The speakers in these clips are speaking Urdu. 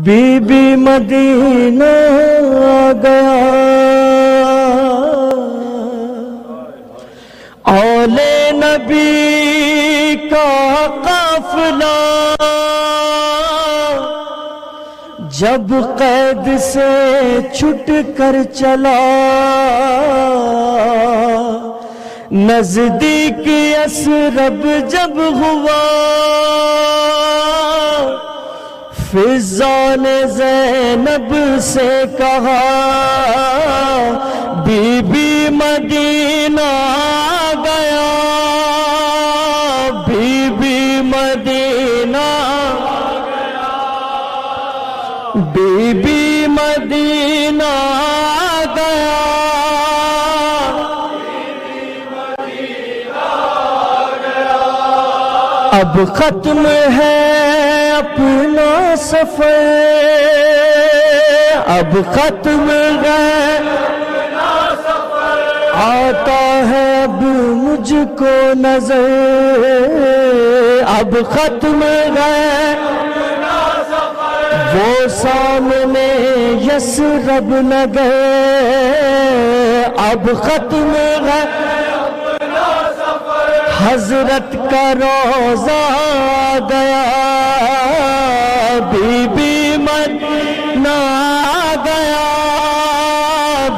بی بی مدینہ آ گیا، اول نبی کا قافلہ جب قید سے چھٹ کر چلا، نزدیک یثرب جب ہوا، فضا نے زینب سے کہا بی بی مدینہ آ گیا، بی بی مدینہ آ گیا، بی بی مدینہ آ گیا، اب ختم ہے اپنا سفر، اب ختم ہے اپنا سفر، آتا ہے اب مجھ کو نظر، اب ختم ہے اپنا سفر، وہ سامنے یثرب نگر، اب ختم ہے حضرت کا روضہ آ گیا، بی بی مدینہ آ گیا،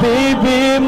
بی بی